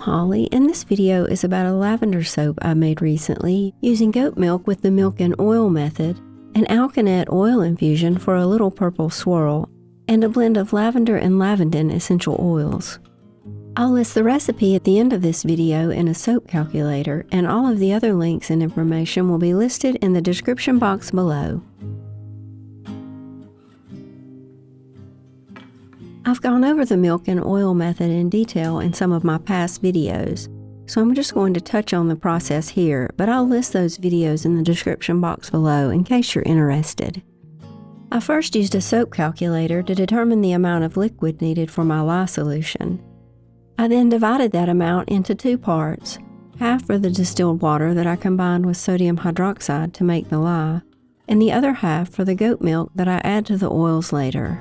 Holly, and this video is about a lavender soap I made recently using goat milk with the milk and oil method, an Alkanet oil infusion for a little purple swirl, and a blend of lavender and lavandin essential oils. I'll list the recipe at the end of this video in a soap calculator, and all of the other links and information will be listed in the description box below. I've gone over the milk and oil method in detail in some of my past videos, so I'm just going to touch on the process here, but I'll list those videos in the description box below in case you're interested. I first used a soap calculator to determine the amount of liquid needed for my lye solution. I then divided that amount into two parts, half for the distilled water that I combined with sodium hydroxide to make the lye, and the other half for the goat milk that I add to the oils later.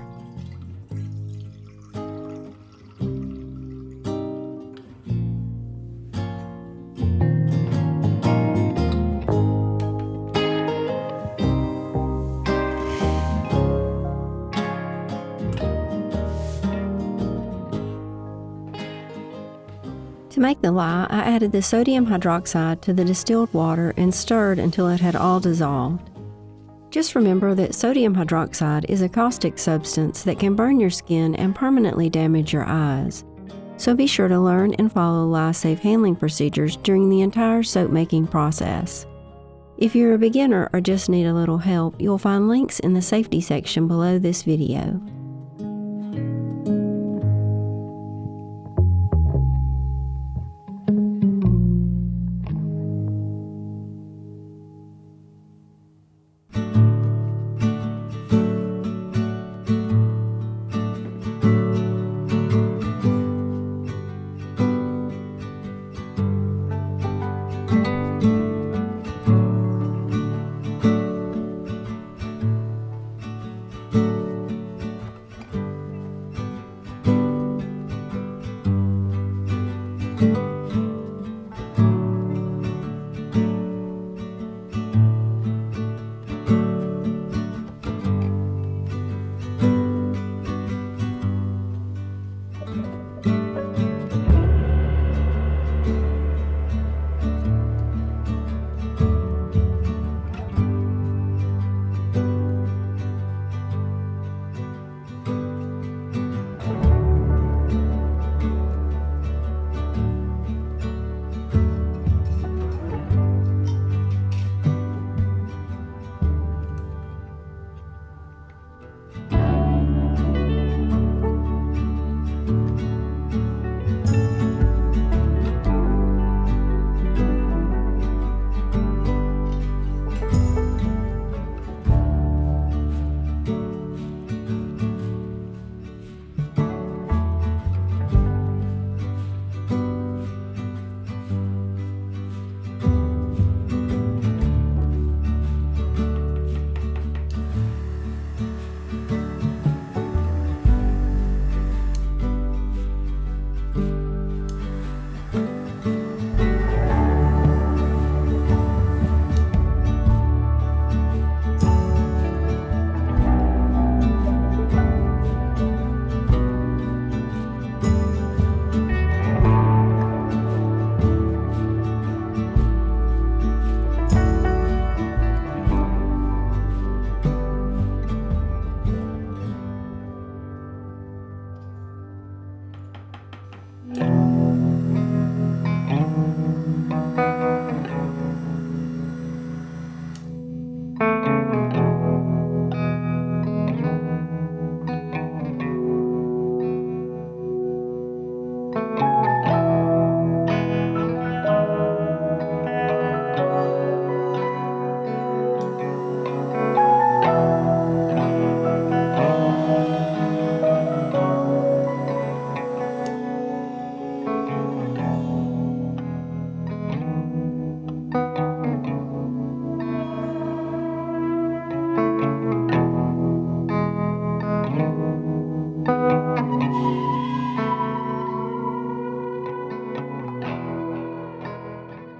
To make the lye, I added the sodium hydroxide to the distilled water and stirred until it had all dissolved. Just remember that sodium hydroxide is a caustic substance that can burn your skin and permanently damage your eyes. So be sure to learn and follow lye-safe handling procedures during the entire soap making process. If you're a beginner or just need a little help, you'll find links in the safety section below this video.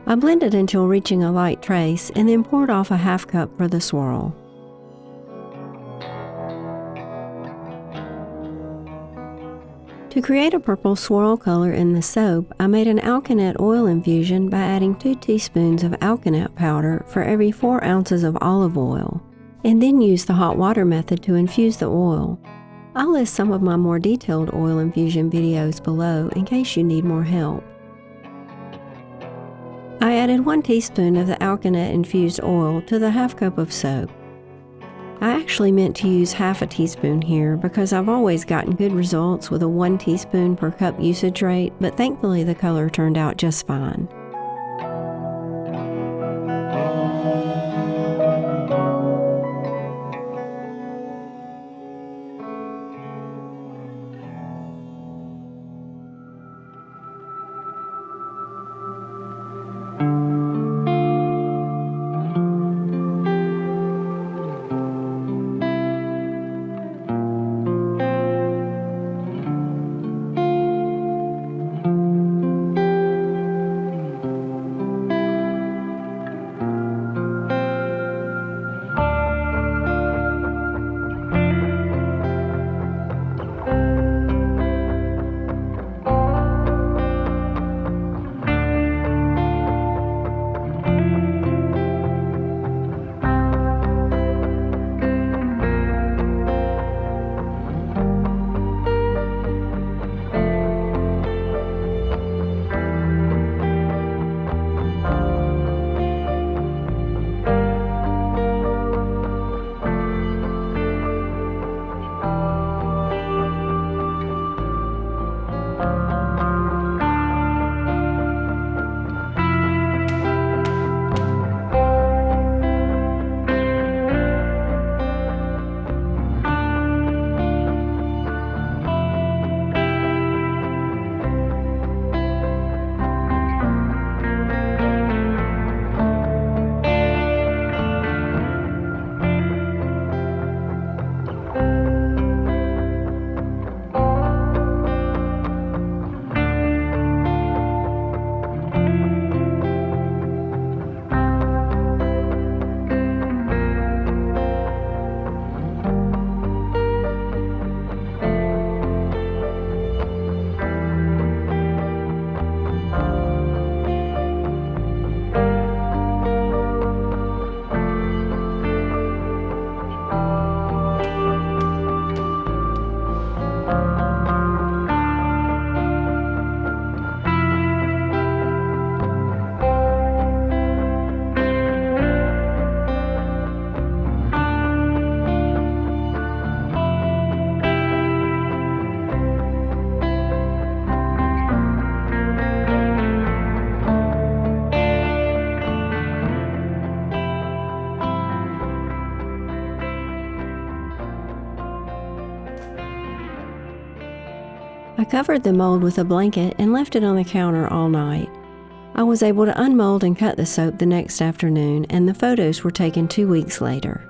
I blended until reaching a light trace and then poured off a half cup for the swirl. To create a purple swirl color in the soap, I made an Alkanet oil infusion by adding 2 teaspoons of Alkanet powder for every 4 ounces of olive oil, and then used the hot water method to infuse the oil. I'll list some of my more detailed oil infusion videos below in case you need more help. I added 1 teaspoon of the Alkanet infused oil to the half cup of soap. I actually meant to use half a teaspoon here because I've always gotten good results with a 1 teaspoon per cup usage rate, but thankfully the color turned out just fine. I covered the mold with a blanket and left it on the counter all night. I was able to unmold and cut the soap the next afternoon, and the photos were taken 2 weeks later.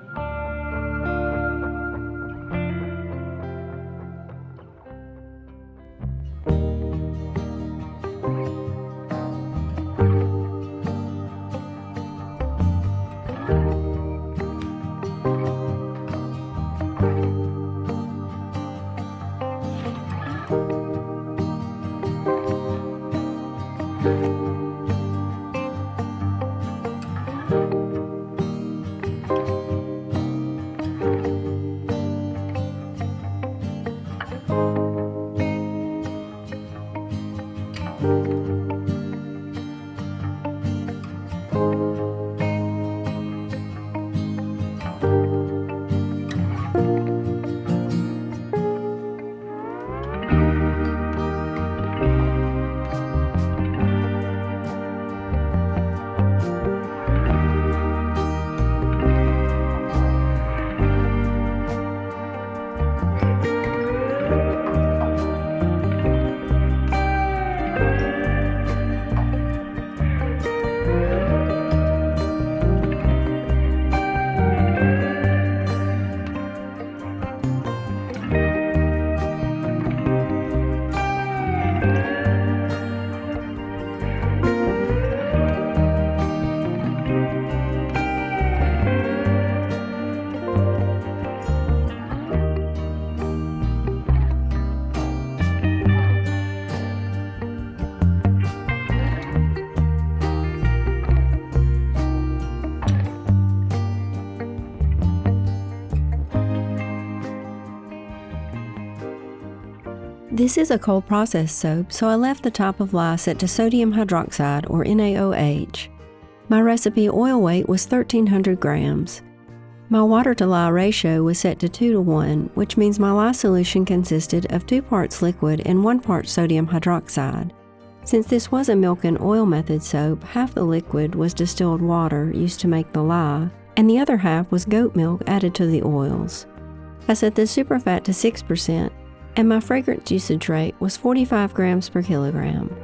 This is a cold process soap, so I left the top of lye set to sodium hydroxide, or NaOH. My recipe oil weight was 1,300 grams. My water to lye ratio was set to 2:1, which means my lye solution consisted of 2 parts liquid and 1 part sodium hydroxide. Since this was a milk and oil method soap, half the liquid was distilled water used to make the lye, and the other half was goat milk added to the oils. I set the superfat to 6%, and my fragrance usage rate was 45 grams per kilogram.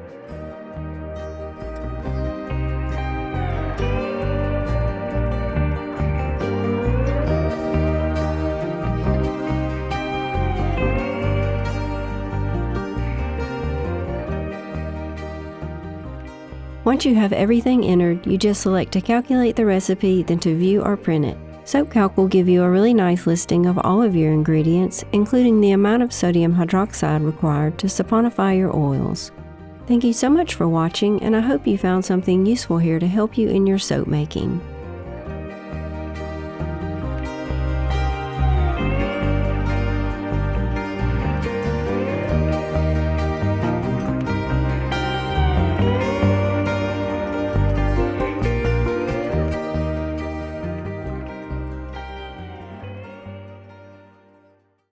Once you have everything entered, you just select to calculate the recipe, then to view or print it. SoapCalc will give you a really nice listing of all of your ingredients, including the amount of sodium hydroxide required to saponify your oils. Thank you so much for watching, and I hope you found something useful here to help you in your soap making.